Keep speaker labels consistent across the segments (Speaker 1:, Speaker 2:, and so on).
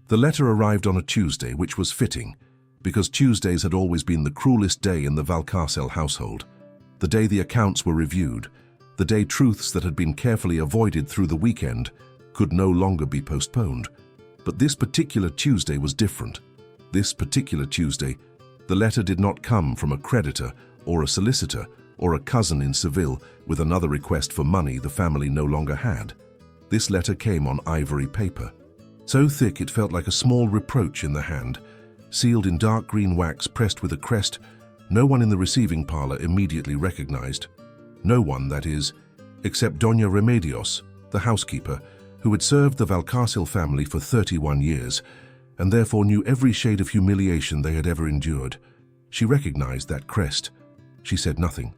Speaker 1: The letter arrived on a Tuesday, which was fitting, because Tuesdays had always been the cruelest day in the Valcárcel household. The day the accounts were reviewed, the day truths that had been carefully avoided through the weekend could no longer be postponed. But this particular Tuesday was different. This particular Tuesday, the letter did not come from a creditor or a solicitor or a cousin in Seville with another request for money the family no longer had. This letter came on ivory paper, so thick it felt like a small reproach in the hand, sealed in dark green wax pressed with a crest no one in the receiving parlor immediately recognized. No one, that is, except Doña Remedios, the housekeeper, who had served the Valcárcel family for 31 years, and therefore knew every shade of humiliation they had ever endured. She recognized that crest. She said nothing.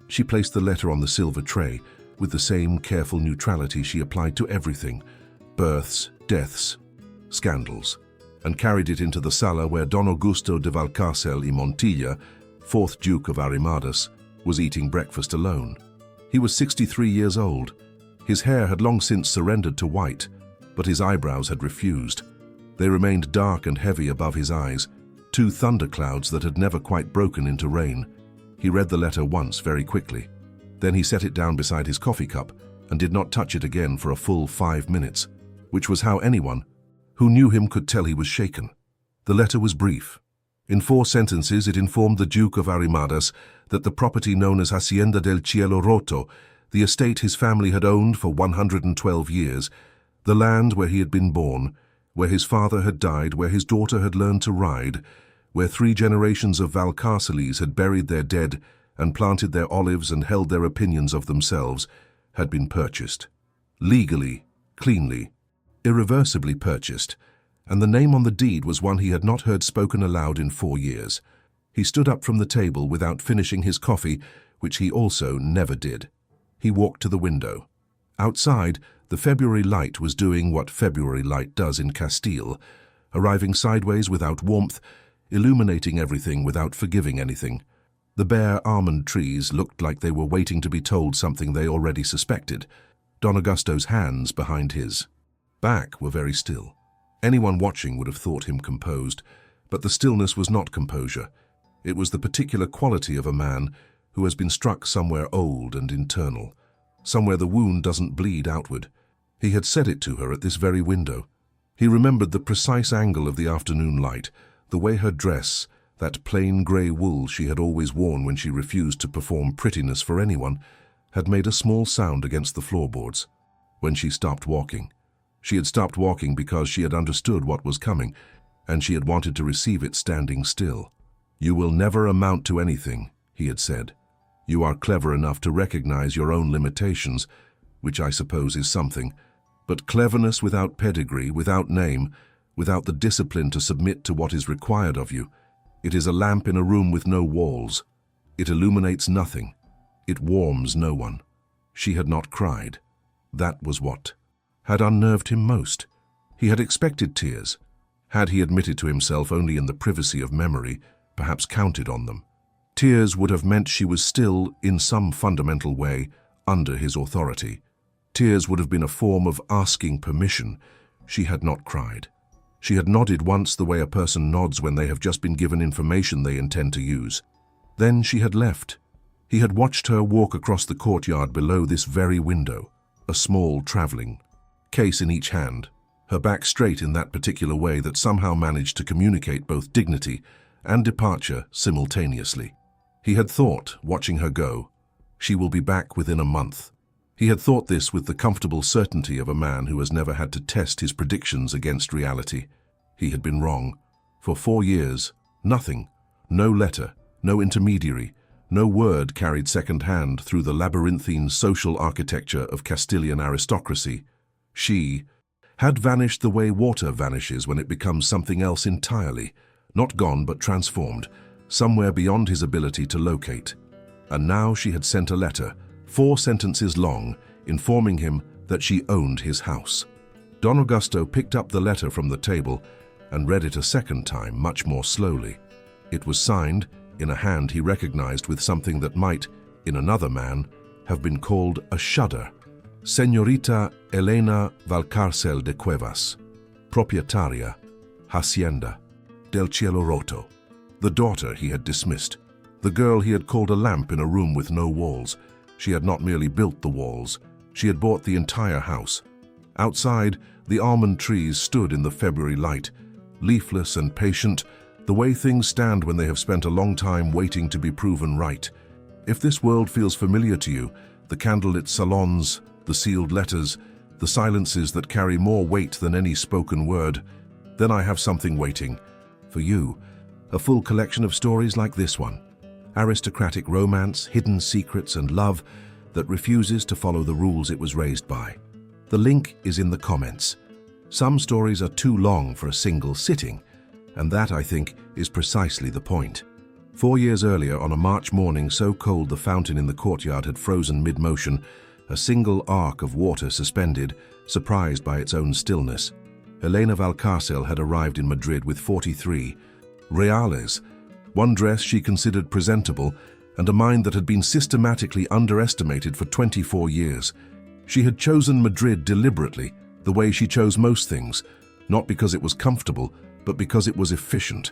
Speaker 1: She placed the letter on the silver tray, with the same careful neutrality she applied to everything, births, deaths, scandals, and carried it into the sala where Don Augusto de Valcárcel y Montilla, 4th Duke of Arrimadas, was eating breakfast alone. He was 63 years old. His hair had long since surrendered to white, but his eyebrows had refused. They remained dark and heavy above his eyes, two thunderclouds that had never quite broken into rain. He read the letter once very quickly. Then he set it down beside his coffee cup and did not touch it again for a full 5 minutes, which was how anyone who knew him could tell he was shaken. The letter was brief. In 4 sentences, it informed the Duke of Arrimadas that the property known as Hacienda del Cielo Roto, the estate his family had owned for 112 years, the land where he had been born, where his father had died, where his daughter had learned to ride, where 3 generations of Valcárceles had buried their dead and planted their olives and held their opinions of themselves, had been purchased. Legally, cleanly, irreversibly purchased, and the name on the deed was one he had not heard spoken aloud in 4 years. He stood up from the table without finishing his coffee, which he also never did. He walked to the window. Outside, the February light was doing what February light does in Castile, arriving sideways without warmth, illuminating everything without forgiving anything. The bare almond trees looked like they were waiting to be told something they already suspected. Don Augusto's hands behind his back were very still. Anyone watching would have thought him composed, but the stillness was not composure. It was the particular quality of a man who has been struck somewhere old and internal, somewhere the wound doesn't bleed outward. He had said it to her at this very window. He remembered the precise angle of the afternoon light, the way her dress, that plain grey wool she had always worn when she refused to perform prettiness for anyone, had made a small sound against the floorboards. When she stopped walking. She had stopped walking because she had understood what was coming, and she had wanted to receive it standing still. "You will never amount to anything," he had said. "You are clever enough to recognize your own limitations, which I suppose is something, but cleverness without pedigree, without name, without the discipline to submit to what is required of you, it is a lamp in a room with no walls. It illuminates nothing. It warms no one." She had not cried. That was what had unnerved him most. He had expected tears. Had he admitted to himself only in the privacy of memory, perhaps counted on them. Tears would have meant she was still, in some fundamental way, under his authority. Tears would have been a form of asking permission. She had not cried. She had nodded once the way a person nods when they have just been given information they intend to use. Then she had left. He had watched her walk across the courtyard below this very window, a small traveling case in each hand, her back straight in that particular way that somehow managed to communicate both dignity and departure simultaneously. He had thought, watching her go, she will be back within a month. He had thought this with the comfortable certainty of a man who has never had to test his predictions against reality. He had been wrong. For 4 years, nothing, no letter, no intermediary, no word carried second-hand through the labyrinthine social architecture of Castilian aristocracy. She had vanished the way water vanishes when it becomes something else entirely, not gone but transformed, somewhere beyond his ability to locate. And now she had sent a letter, 4 sentences long, informing him that she owned his house. Don Augusto picked up the letter from the table and read it a second time, much more slowly. It was signed in a hand he recognized with something that might, in another man, have been called a shudder. Señorita Elena Valcárcel de Cuevas, propietaria, Hacienda, del Cielo Roto. The daughter he had dismissed. The girl he had called a lamp in a room with no walls. She had not merely built the walls, she had bought the entire house. Outside, the almond trees stood in the February light, leafless and patient, the way things stand when they have spent a long time waiting to be proven right. If this world feels familiar to you, the candlelit salons, the sealed letters, the silences that carry more weight than any spoken word, then I have something waiting. For you, a full collection of stories like this one. Aristocratic romance, hidden secrets and love that refuses to follow the rules it was raised by. The link is in the comments. Some stories are too long for a single sitting, and that, I think, is precisely the point. 4 years earlier, on a March morning so cold the fountain in the courtyard had frozen mid-motion, a single arc of water suspended, surprised by its own stillness. Elena Valcárcel had arrived in Madrid with 43 reales, one dress she considered presentable, and a mind that had been systematically underestimated for 24 years. She had chosen Madrid deliberately, the way she chose most things, not because it was comfortable, but because it was efficient.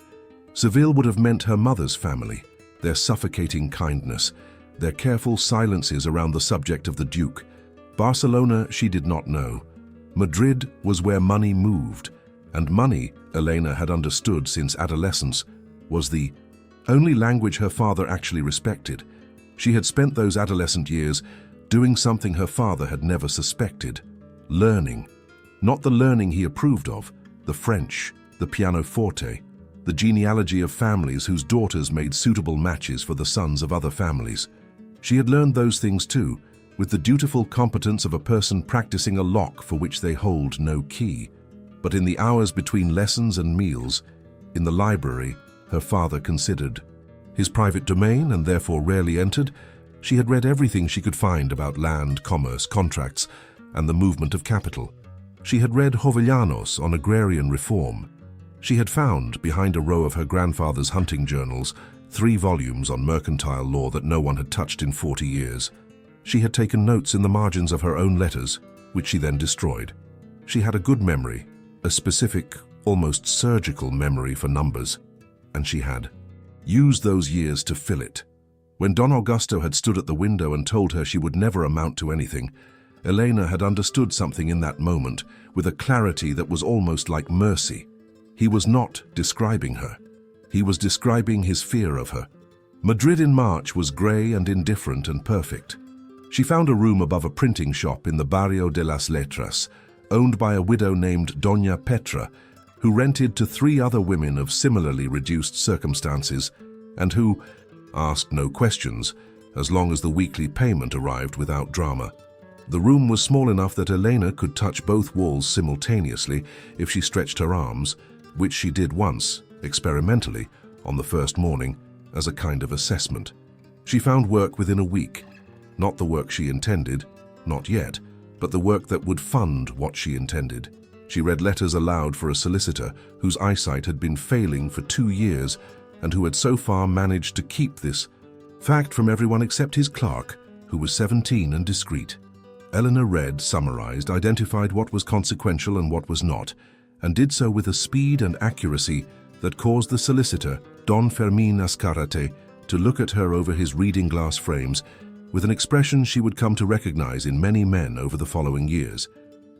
Speaker 1: Seville would have meant her mother's family, their suffocating kindness, their careful silences around the subject of the Duke. Barcelona she did not know. Madrid was where money moved, and money, Elena had understood since adolescence, was the only language her father actually respected. She had spent those adolescent years doing something her father had never suspected, learning. Not the learning he approved of, the French, the pianoforte, the genealogy of families whose daughters made suitable matches for the sons of other families. She had learned those things too, with the dutiful competence of a person practicing a lock for which they hold no key. But in the hours between lessons and meals, in the library, her father considered. His private domain, and therefore rarely entered, she had read everything she could find about land, commerce, contracts, and the movement of capital. She had read Jovellanos on agrarian reform. She had found, behind a row of her grandfather's hunting journals, 3 volumes on mercantile law that no one had touched in 40 years. She had taken notes in the margins of her own letters, which she then destroyed. She had a good memory, a specific, almost surgical memory for numbers, and she had used those years to fill it. When Don Augusto had stood at the window and told her she would never amount to anything, Elena had understood something in that moment with a clarity that was almost like mercy. He was not describing her. He was describing his fear of her. Madrid in March was grey and indifferent and perfect. She found a room above a printing shop in the Barrio de las Letras, owned by a widow named Doña Petra, who rented to 3 other women of similarly reduced circumstances, and who asked no questions, as long as the weekly payment arrived without drama. The room was small enough that Elena could touch both walls simultaneously if she stretched her arms, which she did once, experimentally, on the first morning, as a kind of assessment. She found work within a week. Not the work she intended, not yet, but the work that would fund what she intended. She read letters aloud for a solicitor whose eyesight had been failing for 2 years and who had so far managed to keep this fact from everyone except his clerk, who was 17 and discreet. Elena read, summarized, identified what was consequential and what was not, and did so with a speed and accuracy that caused the solicitor, Don Fermín Azcárate, to look at her over his reading glass frames with an expression she would come to recognize in many men over the following years.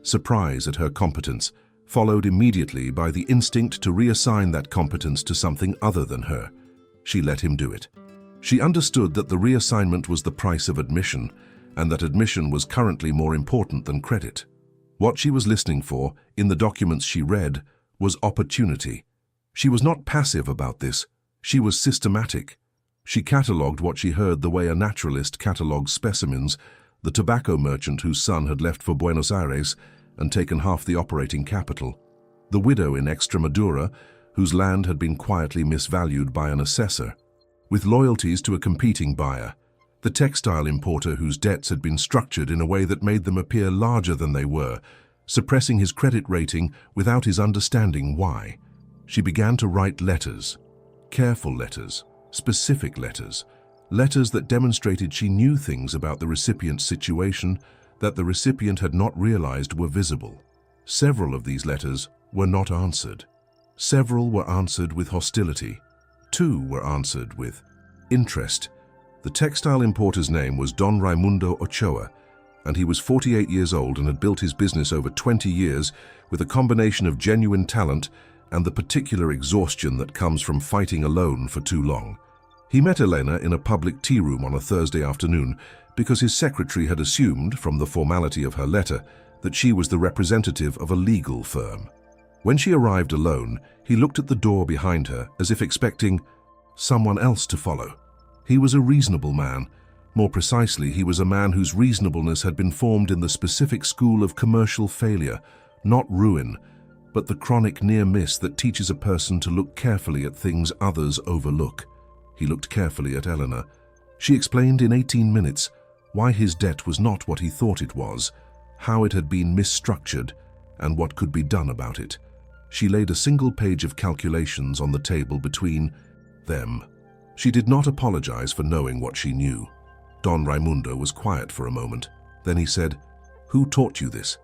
Speaker 1: Surprise at her competence, followed immediately by the instinct to reassign that competence to something other than her. She let him do it. She understood that the reassignment was the price of admission, and that admission was currently more important than credit. What she was listening for, in the documents she read, was opportunity. She was not passive about this. She was systematic. She catalogued what she heard the way a naturalist catalogues specimens, the tobacco merchant whose son had left for Buenos Aires and taken half the operating capital, the widow in Extremadura whose land had been quietly misvalued by an assessor, with loyalties to a competing buyer, the textile importer whose debts had been structured in a way that made them appear larger than they were, suppressing his credit rating without his understanding why. She began to write letters, careful letters, specific letters, letters that demonstrated she knew things about the recipient's situation that the recipient had not realized were visible. Several of these letters were not answered. Several were answered with hostility. 2 were answered with interest. The textile importer's name was Don Raimundo Ochoa, and he was 48 years old and had built his business over 20 years with a combination of genuine talent and the particular exhaustion that comes from fighting alone for too long. He met Elena in a public tea room on a Thursday afternoon because his secretary had assumed, from the formality of her letter, that she was the representative of a legal firm. When she arrived alone, he looked at the door behind her as if expecting someone else to follow. He was a reasonable man. More precisely, he was a man whose reasonableness had been formed in the specific school of commercial failure, not ruin, but the chronic near miss that teaches a person to look carefully at things others overlook. He looked carefully at Elena. She explained in 18 minutes why his debt was not what he thought it was, how it had been misstructured, and what could be done about it. She laid a single page of calculations on the table between them. She did not apologize for knowing what she knew. Don Raimundo was quiet for a moment. Then he said, "Who taught you this?"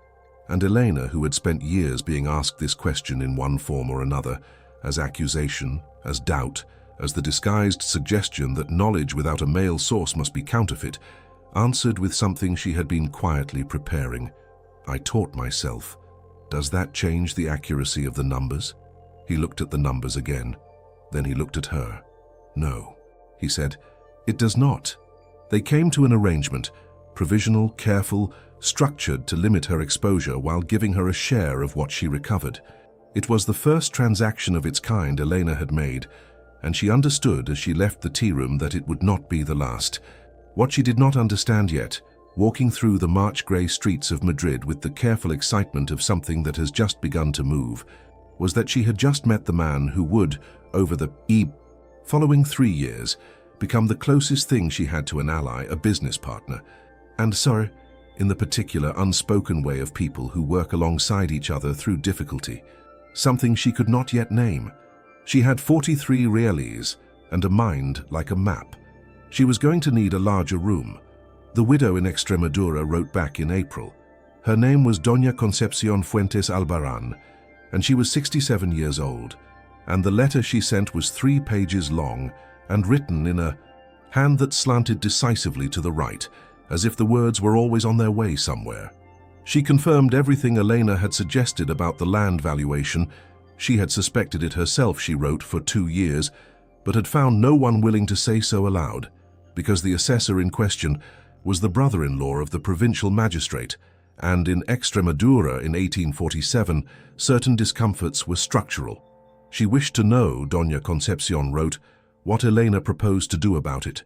Speaker 1: And Elena, who had spent years being asked this question in one form or another, as accusation, as doubt, as the disguised suggestion that knowledge without a male source must be counterfeit, answered with something she had been quietly preparing. "I taught myself. Does that change the accuracy of the numbers?" He looked at the numbers again. Then he looked at her. "No," he said, "it does not." They came to an arrangement, provisional, careful, structured to limit her exposure while giving her a share of what she recovered. It was the first transaction of its kind Elena had made, and she understood as she left the tea room that it would not be the last. What she did not understand yet, walking through the March-grey streets of Madrid with the careful excitement of something that has just begun to move, was that she had just met the man who would, over the following 3 years, become the closest thing she had to an ally, a business partner, and so, in the particular unspoken way of people who work alongside each other through difficulty, something she could not yet name. She had 43 reales and a mind like a map. She was going to need a larger room. The widow in Extremadura wrote back in April. Her name was Doña Concepción Fuentes Albarrán, and she was 67 years old, and the letter she sent was 3 pages long and written in a hand that slanted decisively to the right, as if the words were always on their way somewhere. She confirmed everything Elena had suggested about the land valuation. She had suspected it herself, she wrote, for 2 years, but had found no one willing to say so aloud, because the assessor in question was the brother-in-law of the provincial magistrate, and in Extremadura in 1847, certain discomforts were structural. She wished to know, Doña Concepción wrote, what Elena proposed to do about it.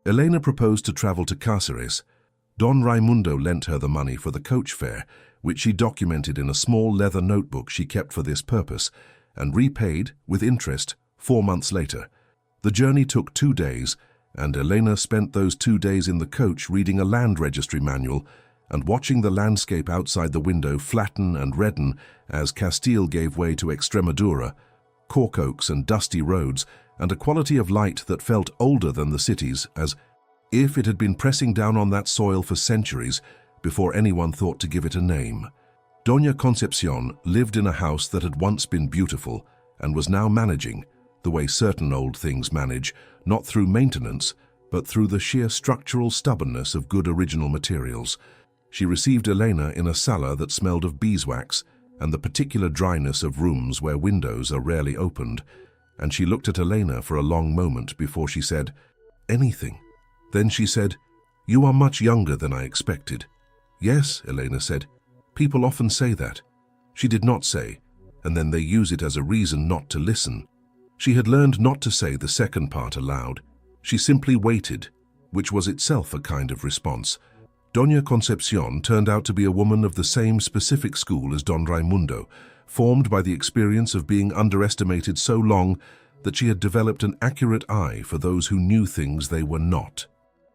Speaker 1: Elena proposed to travel to Cáceres. Don Raimundo lent her the money for the coach fare, which she documented in a small leather notebook she kept for this purpose, and repaid, with interest, 4 months later. The journey took 2 days, and Elena spent those 2 days in the coach reading a land registry manual and watching the landscape outside the window flatten and redden as Castile gave way to Extremadura, cork oaks and dusty roads, and a quality of light that felt older than the cities, as if it had been pressing down on that soil for centuries before anyone thought to give it a name. Doña Concepción lived in a house that had once been beautiful and was now managing, the way certain old things manage, not through maintenance, but through the sheer structural stubbornness of good original materials. She received Elena in a sala that smelled of beeswax and the particular dryness of rooms where windows are rarely opened, and she looked at Elena for a long moment before she said, "Anything." Then she said, "You are much younger than I expected." "Yes," Elena said. "People often say that." She did not say, and then they use it as a reason not to listen. She had learned not to say the second part aloud. She simply waited, which was itself a kind of response. Doña Concepción turned out to be a woman of the same specific school as Don Raimundo, formed by the experience of being underestimated so long that she had developed an accurate eye for those who knew things they were not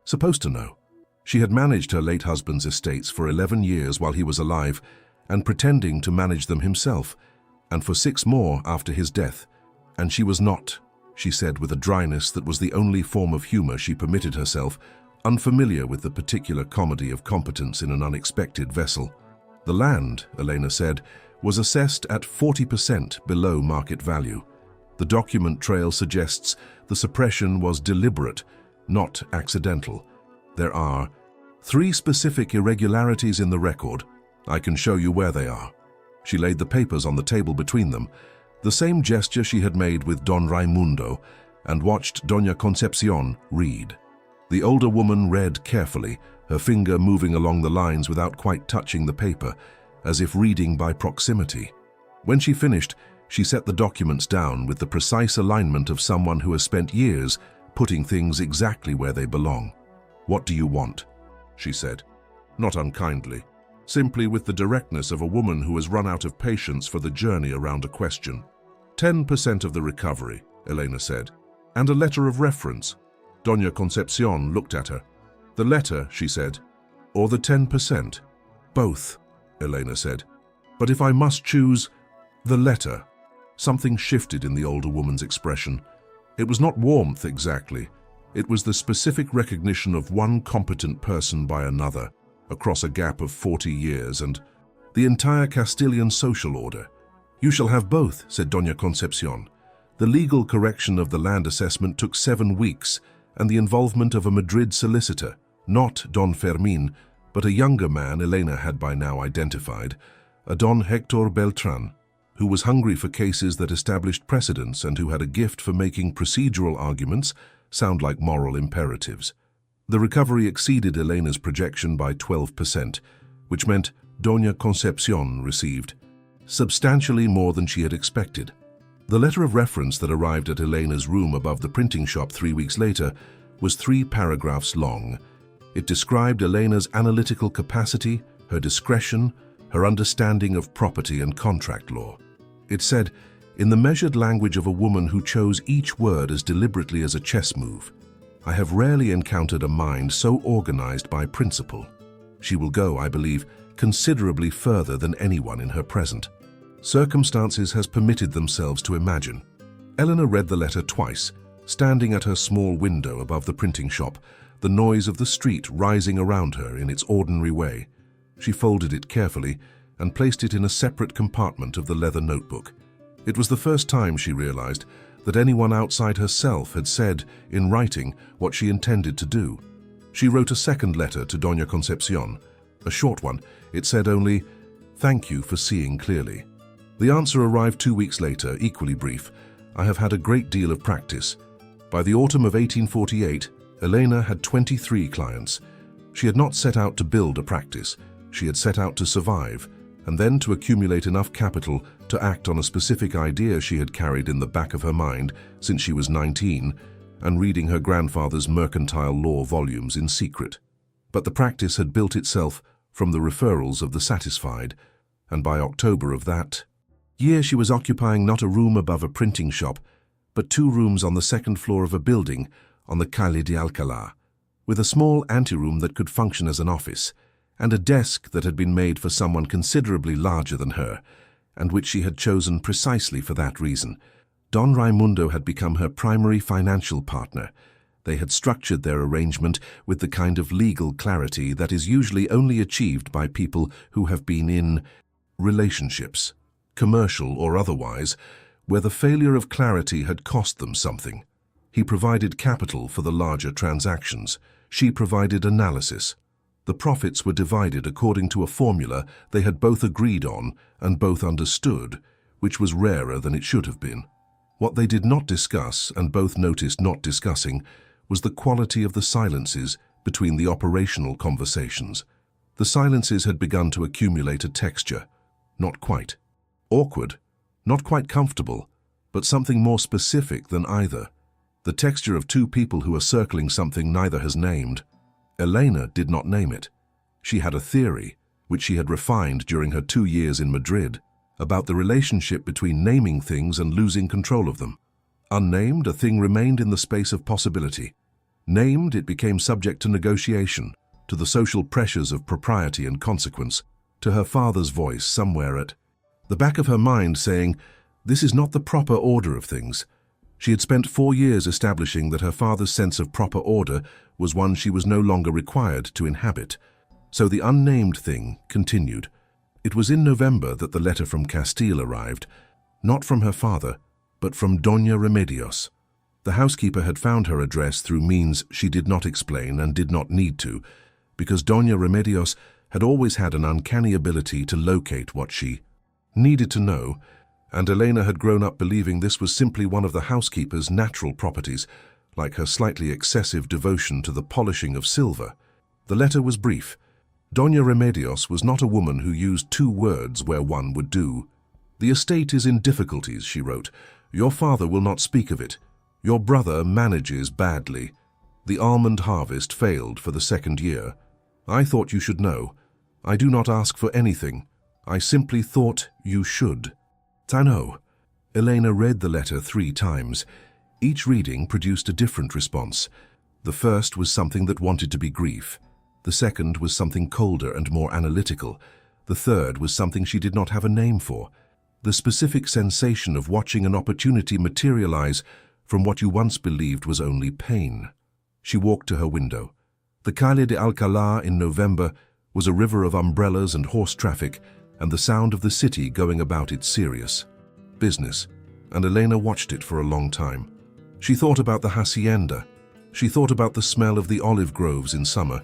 Speaker 1: supposed to know. She had managed her late husband's estates for 11 years while he was alive and pretending to manage them himself, and for 6 more after his death. And she was not, she said with a dryness that was the only form of humor she permitted herself, unfamiliar with the particular comedy of competence in an unexpected vessel. The land, Elena said, was assessed at 40% below market value. The document trail suggests the suppression was deliberate, not accidental. There are 3 specific irregularities in the record. I can show you where they are. She laid the papers on the table between them, the same gesture she had made with Don Raimundo, and watched Doña Concepcion read. The older woman read carefully, her finger moving along the lines without quite touching the paper, as if reading by proximity. When she finished, she set the documents down with the precise alignment of someone who has spent years putting things exactly where they belong. "What do you want?" she said, not unkindly, simply with the directness of a woman who has run out of patience for the journey around a question. 10% of the recovery, Elena said, and a letter of reference. Doña Concepcion looked at her. "The letter," she said, "or the 10%? "Both," Elena said. "But if I must choose, the letter." Something shifted in the older woman's expression. It was not warmth exactly. It was the specific recognition of one competent person by another, across a gap of 40 years, and the entire Castilian social order. "You shall have both," said Doña Concepcion. The legal correction of the land assessment took 7 weeks, and the involvement of a Madrid solicitor, not Don Fermin, but a younger man Elena had by now identified, a Don Hector Beltran, who was hungry for cases that established precedents and who had a gift for making procedural arguments sound like moral imperatives. The recovery exceeded Elena's projection by 12%, which meant Doña Concepcion received substantially more than she had expected. The letter of reference that arrived at Elena's room above the printing shop 3 weeks later was 3 paragraphs long. It described Elena's analytical capacity, her discretion, her understanding of property and contract law. It said, in the measured language of a woman who chose each word as deliberately as a chess move, "I have rarely encountered a mind so organized by principle. She will go, I believe, considerably further than anyone in her present circumstances has permitted themselves to imagine." Elena read the letter twice, standing at her small window above the printing shop, the noise of the street rising around her in its ordinary way. She folded it carefully and placed it in a separate compartment of the leather notebook. It was the first time, she realized, that anyone outside herself had said, in writing, what she intended to do. She wrote a second letter to Doña Concepcion. A short one. It said only, "Thank you for seeing clearly." The answer arrived 2 weeks later, equally brief. "I have had a great deal of practice." By the autumn of 1848, Elena had 23 clients. She had not set out to build a practice. She had set out to survive, and then to accumulate enough capital to act on a specific idea she had carried in the back of her mind since she was 19 and reading her grandfather's mercantile law volumes in secret. But the practice had built itself from the referrals of the satisfied, and by October of that year she was occupying not a room above a printing shop, but 2 rooms on the 2nd floor of a building on the Calle de Alcalá, with a small anteroom that could function as an office, and a desk that had been made for someone considerably larger than her, and which she had chosen precisely for that reason. Don Raimundo had become her primary financial partner. They had structured their arrangement with the kind of legal clarity that is usually only achieved by people who have been in relationships, commercial or otherwise, where the failure of clarity had cost them something. He provided capital for the larger transactions. She provided analysis. The profits were divided according to a formula they had both agreed on and both understood, which was rarer than it should have been. What they did not discuss, and both noticed not discussing, was the quality of the silences between the operational conversations. The silences had begun to accumulate a texture. Not quite awkward, not quite comfortable, but something more specific than either. The texture of 2 people who are circling something neither has named. Elena did not name it. She had a theory, which she had refined during her 2 years in Madrid, about the relationship between naming things and losing control of them. Unnamed, a thing remained in the space of possibility. Named, it became subject to negotiation, to the social pressures of propriety and consequence, to her father's voice somewhere at the back of her mind saying, "This is not the proper order of things." She had spent 4 years establishing that her father's sense of proper order was one she was no longer required to inhabit. So the unnamed thing continued. It was in November that the letter from Castile arrived, not from her father, but from Doña Remedios. The housekeeper had found her address through means she did not explain and did not need to, because Doña Remedios had always had an uncanny ability to locate what she needed to know, and Elena had grown up believing this was simply one of the housekeeper's natural properties, like her slightly excessive devotion to the polishing of silver. The letter was brief. Doña Remedios was not a woman who used two words where one would do. "The estate is in difficulties," she wrote. "Your father will not speak of it. Your brother manages badly. The almond harvest failed for the second year. I thought you should know. I do not ask for anything. I simply thought you should." Tano. Elena read the letter 3 times. Each reading produced a different response. The first was something that wanted to be grief. The second was something colder and more analytical. The third was something she did not have a name for. The specific sensation of watching an opportunity materialize from what you once believed was only pain. She walked to her window. The Calle de Alcalá in November was a river of umbrellas and horse traffic, and the sound of the city going about its serious business, and Elena watched it for a long time. She thought about the hacienda. She thought about the smell of the olive groves in summer,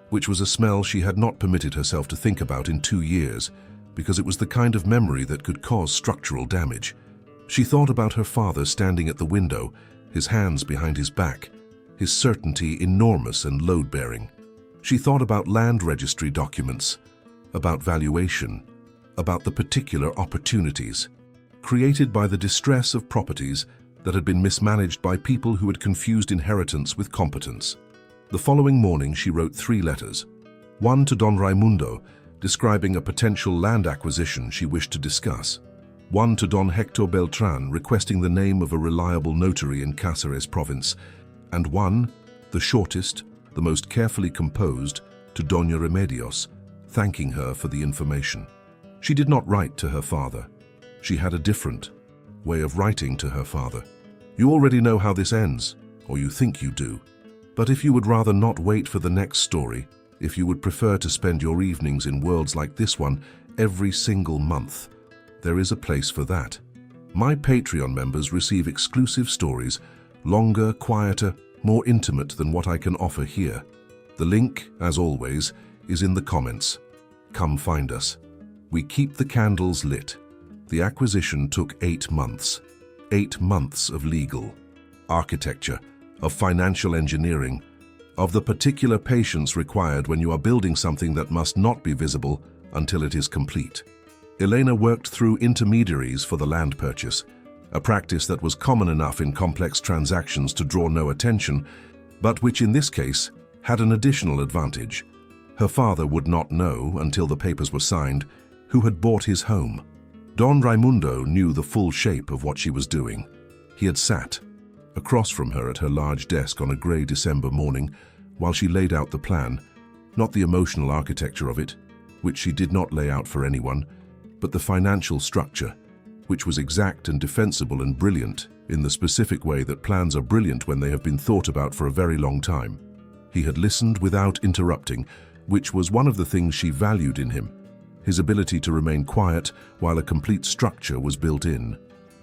Speaker 1: which was a smell she had not permitted herself to think about in 2 years, because it was the kind of memory that could cause structural damage. She thought about her father standing at the window, his hands behind his back, his certainty enormous and load-bearing. She thought about land registry documents, about valuation, about the particular opportunities created by the distress of properties that had been mismanaged by people who had confused inheritance with competence. The following morning she wrote 3 letters. One to Don Raimundo, describing a potential land acquisition she wished to discuss. One to Don Hector Beltran, requesting the name of a reliable notary in Cáceres province. And one, the shortest, the most carefully composed, to Doña Remedios, thanking her for the information. She did not write to her father. She had a different way of writing to her father. You already know how this ends, or you think you do. But if you would rather not wait for the next story, if you would prefer to spend your evenings in worlds like this one every single month, there is a place for that. My Patreon members receive exclusive stories, longer, quieter, more intimate than what I can offer here. The link, as always, is in the comments. Come find us. We keep the candles lit. The acquisition took 8 months. 8 months of legal, architecture, of financial engineering, of the particular patience required when you are building something that must not be visible until it is complete. Elena worked through intermediaries for the land purchase, a practice that was common enough in complex transactions to draw no attention, but which in this case had an additional advantage. Her father would not know, until the papers were signed, who had bought his home. Don Raimundo knew the full shape of what she was doing. He had sat across from her at her large desk on a grey December morning while she laid out the plan, not the emotional architecture of it, which she did not lay out for anyone, but the financial structure, which was exact and defensible and brilliant in the specific way that plans are brilliant when they have been thought about for a very long time. He had listened without interrupting, which was one of the things she valued in him, his ability to remain quiet while a complete structure was built in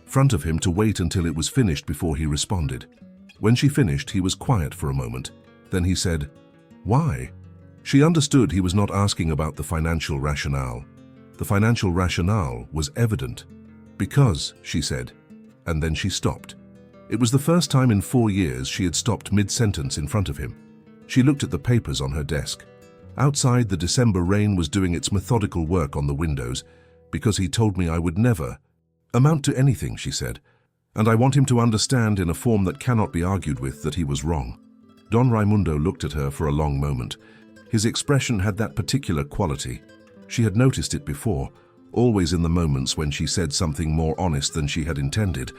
Speaker 1: front of him to wait until it was finished before he responded. When she finished, he was quiet for a moment. Then he said, "Why?" She understood he was not asking about the financial rationale. The financial rationale was evident. "Because," she said, and then she stopped. It was the first time in 4 years she had stopped mid-sentence in front of him. She looked at the papers on her desk. Outside, the December rain was doing its methodical work on the windows. "Because he told me I would never amount to anything," she said, "and I want him to understand in a form that cannot be argued with that he was wrong." Don Raimundo looked at her for a long moment. His expression had that particular quality. She had noticed it before, always in the moments when she said something more honest than she had intended,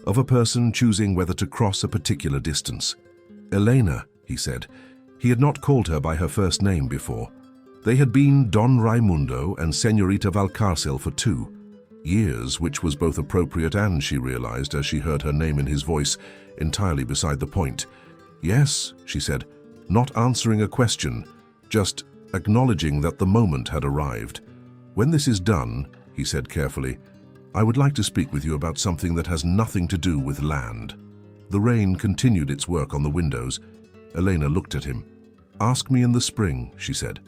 Speaker 1: of a person choosing whether to cross a particular distance. "Elena," he said. He had not called her by her first name before. They had been Don Raimundo and Señorita Valcárcel for 2 years, which was both appropriate and, she realized as she heard her name in his voice, entirely beside the point. "Yes," she said, not answering a question, just acknowledging that the moment had arrived. "When this is done," he said carefully, "I would like to speak with you about something that has nothing to do with land." The rain continued its work on the windows. Elena looked at him. "Ask me in the spring," she said,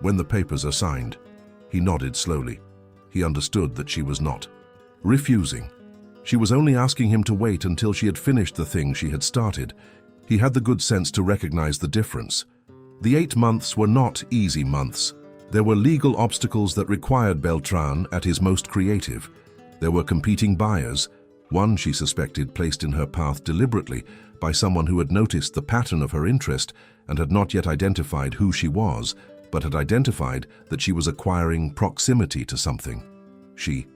Speaker 1: "when the papers are signed." He nodded slowly. He understood that she was not refusing. She was only asking him to wait until she had finished the thing she had started. He had the good sense to recognize the difference. The 8 months were not easy months. There were legal obstacles that required Beltrán at his most creative. There were competing buyers, one she suspected placed in her path deliberately by someone who had noticed the pattern of her interest and had not yet identified who she was, but had identified that she was acquiring proximity to something. She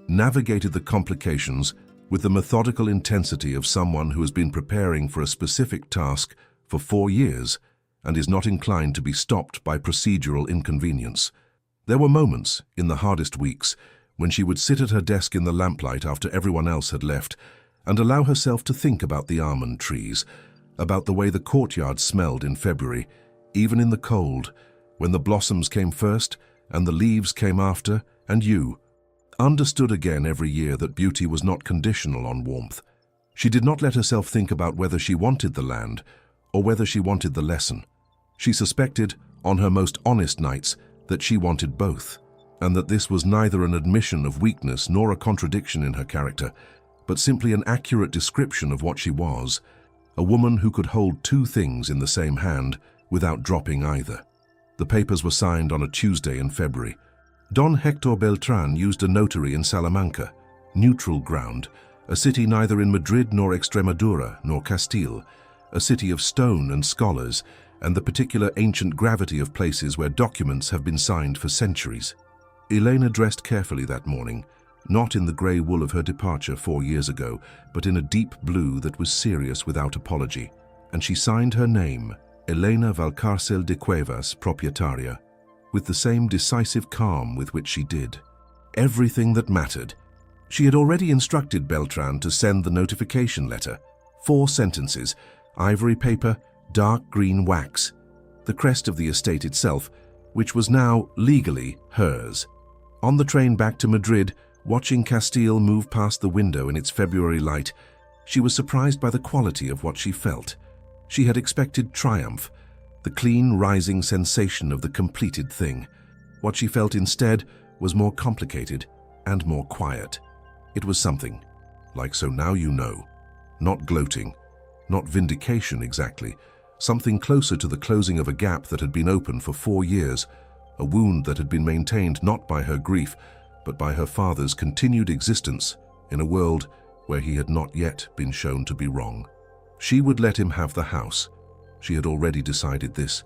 Speaker 1: navigated the complications with the methodical intensity of someone who has been preparing for a specific task for 4 years and is not inclined to be stopped by procedural inconvenience. There were moments, in the hardest weeks, when she would sit at her desk in the lamplight after everyone else had left and allow herself to think about the almond trees, about the way the courtyard smelled in February, even in the cold, when the blossoms came first and the leaves came after, and you understood again every year that beauty was not conditional on warmth. She did not let herself think about whether she wanted the land or whether she wanted the lesson. She suspected, on her most honest nights, that she wanted both, and that this was neither an admission of weakness nor a contradiction in her character, but simply an accurate description of what she was, a woman who could hold 2 things in the same hand without dropping either. The papers were signed on a Tuesday in February. Don Héctor Beltrán used a notary in Salamanca, neutral ground, a city neither in Madrid nor Extremadura nor Castile, a city of stone and scholars, and the particular ancient gravity of places where documents have been signed for centuries. Elena dressed carefully that morning, not in the grey wool of her departure 4 years ago, but in a deep blue that was serious without apology, and she signed her name, Elena Valcárcel de Cuevas, Propietaria, with the same decisive calm with which she did everything that mattered. She had already instructed Beltrán to send the notification letter, 4 sentences, ivory paper, dark green wax, the crest of the estate itself, which was now legally hers. On the train back to Madrid, watching Castile move past the window in its February light, she was surprised by the quality of what she felt. She had expected triumph, the clean, rising sensation of the completed thing. What she felt instead was more complicated and more quiet. It was something like "so now you know," not gloating, not vindication exactly, something closer to the closing of a gap that had been open for 4 years, a wound that had been maintained not by her grief, but by her father's continued existence in a world where he had not yet been shown to be wrong. She would let him have the house. She had already decided this,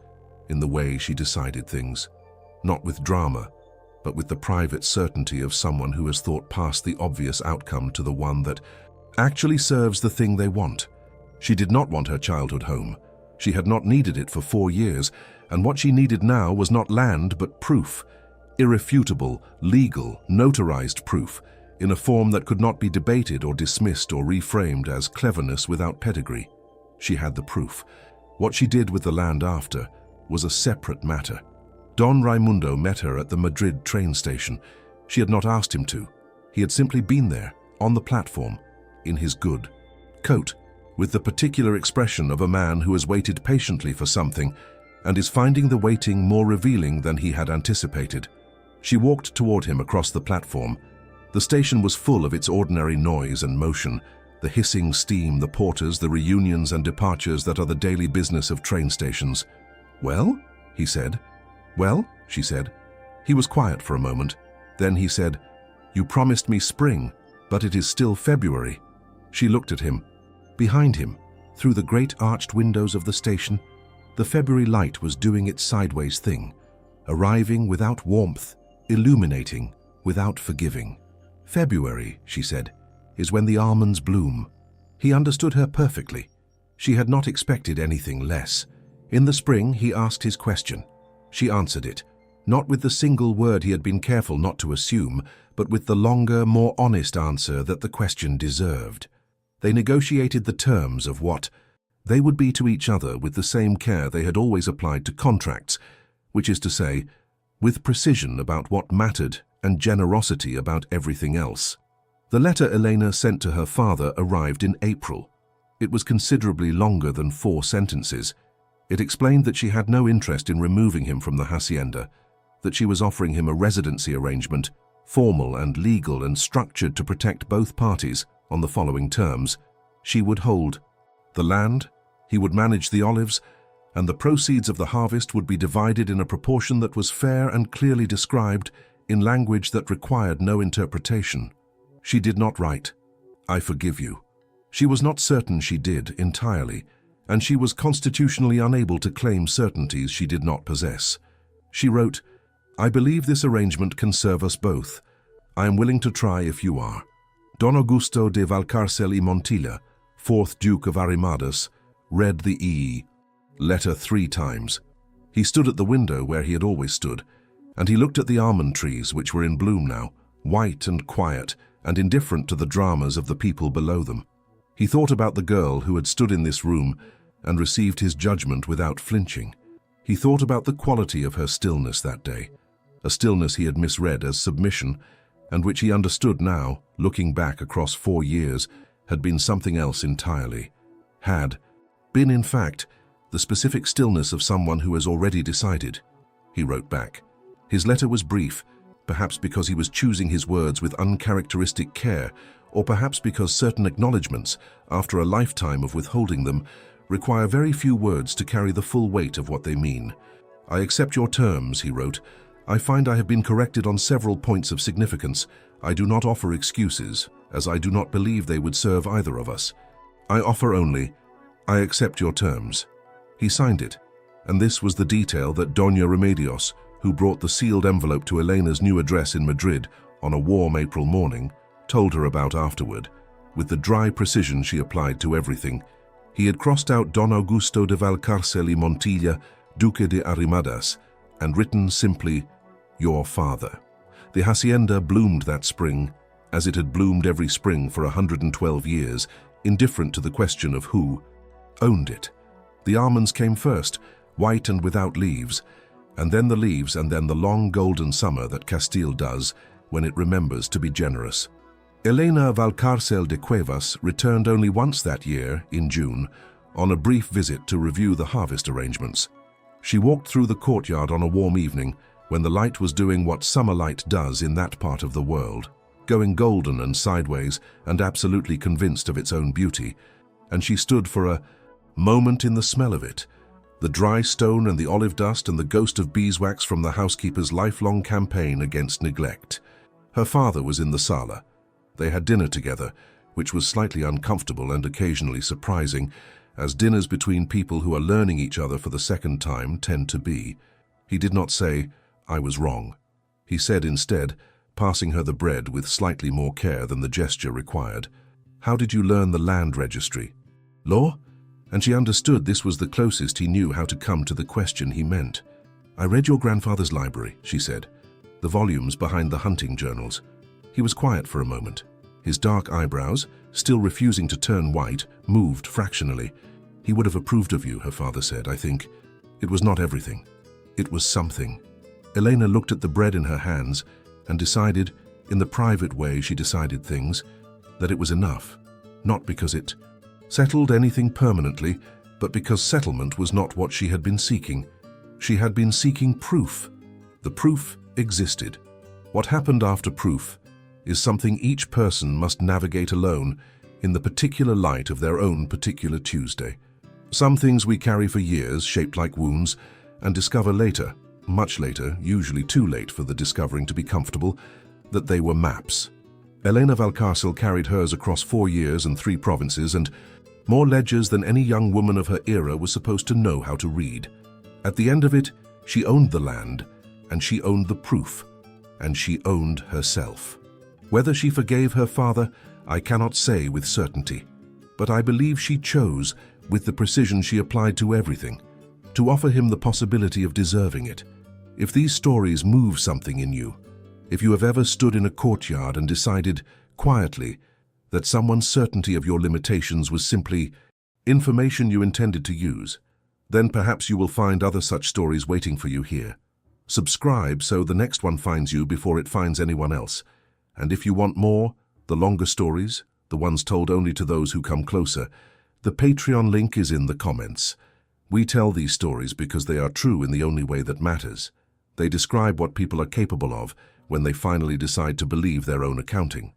Speaker 1: in the way she decided things, not with drama, but with the private certainty of someone who has thought past the obvious outcome to the one that actually serves the thing they want. She did not want her childhood home. She had not needed it for 4 years, and what she needed now was not land but proof, irrefutable, legal, notarized proof, in a form that could not be debated or dismissed or reframed as cleverness without pedigree. She had the proof. What she did with the land after was a separate matter. Don Raimundo met her at the Madrid train station. She had not asked him to. He had simply been there, on the platform, in his good coat, with the particular expression of a man who has waited patiently for something and is finding the waiting more revealing than he had anticipated. She walked toward him across the platform. The station was full of its ordinary noise and motion, the hissing steam, the porters, the reunions and departures that are the daily business of train stations. "Well?" he said. "Well?" she said. He was quiet for a moment. Then he said, "You promised me spring, but it is still February." She looked at him. Behind him, through the great arched windows of the station, the February light was doing its sideways thing, arriving without warmth, illuminating without forgiving. "February," she said, "is when the almonds bloom." He understood her perfectly. She had not expected anything less. In the spring, he asked his question. She answered it, not with the single word he had been careful not to assume, but with the longer, more honest answer that the question deserved. They negotiated the terms of what they would be to each other with the same care they had always applied to contracts, which is to say, with precision about what mattered and generosity about everything else. The letter Elena sent to her father arrived in April. It was considerably longer than 4 sentences. It explained that she had no interest in removing him from the hacienda, that she was offering him a residency arrangement, formal and legal and structured to protect both parties, on the following terms. She would hold the land, he would manage the olives, and the proceeds of the harvest would be divided in a proportion that was fair and clearly described in language that required no interpretation. She did not write, "I forgive you." She was not certain she did entirely, and she was constitutionally unable to claim certainties she did not possess. She wrote, "I believe this arrangement can serve us both. I am willing to try if you are. Don Augusto de Valcárcel y Montilla, 4th Duke of Arrimadas, read the letter 3 times. He stood at the window where he had always stood, and he looked at the almond trees which were in bloom now, white and quiet and indifferent to the dramas of the people below them. He thought about the girl who had stood in this room and received his judgment without flinching. He thought about the quality of her stillness that day, a stillness he had misread as submission, and which he understood now, looking back across 4 years, had been something else entirely. Had been, in fact, the specific stillness of someone who has already decided. He wrote back. His letter was brief, perhaps because he was choosing his words with uncharacteristic care, or perhaps because certain acknowledgements, after a lifetime of withholding them, require very few words to carry the full weight of what they mean. "I accept your terms," he wrote. "I find I have been corrected on several points of significance. I do not offer excuses, as I do not believe they would serve either of us. I offer only, I accept your terms." He signed it, and this was the detail that Doña Remedios, who brought the sealed envelope to Elena's new address in Madrid on a warm April morning, told her about afterward, with the dry precision she applied to everything. He had crossed out Don Augusto de Valcárcel y Montilla, Duque de Arrimadas, and written simply, "Your father." The hacienda bloomed that spring, as it had bloomed every spring for 112 years, indifferent to the question of who owned it. The almonds came first, white and without leaves, and then the leaves, and then the long golden summer that Castile does when it remembers to be generous. Elena Valcárcel de Cuevas returned only once that year, in June, on a brief visit to review the harvest arrangements. She walked through the courtyard on a warm evening when the light was doing what summer light does in that part of the world, going golden and sideways and absolutely convinced of its own beauty, and she stood for a moment in the smell of it, the dry stone and the olive dust and the ghost of beeswax from the housekeeper's lifelong campaign against neglect. Her father was in the sala. They had dinner together, which was slightly uncomfortable and occasionally surprising, as dinners between people who are learning each other for the second time tend to be. He did not say, "I was wrong." He said instead, passing her the bread with slightly more care than the gesture required, "How did you learn the land registry?" "Law?" And she understood this was the closest he knew how to come to the question he meant. "I read your grandfather's library," she said, "the volumes behind the hunting journals." He was quiet for a moment. His dark eyebrows, still refusing to turn white, moved fractionally. "He would have approved of you," her father said, "I think. It was not everything. It was something." Elena looked at the bread in her hands and decided, in the private way she decided things, that it was enough, not because it settled anything permanently, but because settlement was not what she had been seeking. She had been seeking proof. The proof existed. What happened after proof is something each person must navigate alone in the particular light of their own particular Tuesday. Some things we carry for years, shaped like wounds, and discover later, much later, usually too late for the discovering to be comfortable, that they were maps. Elena Valcárcel carried hers across 4 years and 3 provinces, and more ledgers than any young woman of her era was supposed to know how to read. At the end of it, she owned the land, and she owned the proof, and she owned herself. Whether she forgave her father, I cannot say with certainty, but I believe she chose, with the precision she applied to everything, to offer him the possibility of deserving it. If these stories move something in you, if you have ever stood in a courtyard and decided, quietly, that someone's certainty of your limitations was simply information you intended to use, then perhaps you will find other such stories waiting for you here. Subscribe so the next one finds you before it finds anyone else. And if you want more, the longer stories, the ones told only to those who come closer, the Patreon link is in the comments. We tell these stories because they are true in the only way that matters. They describe what people are capable of when they finally decide to believe their own accounting.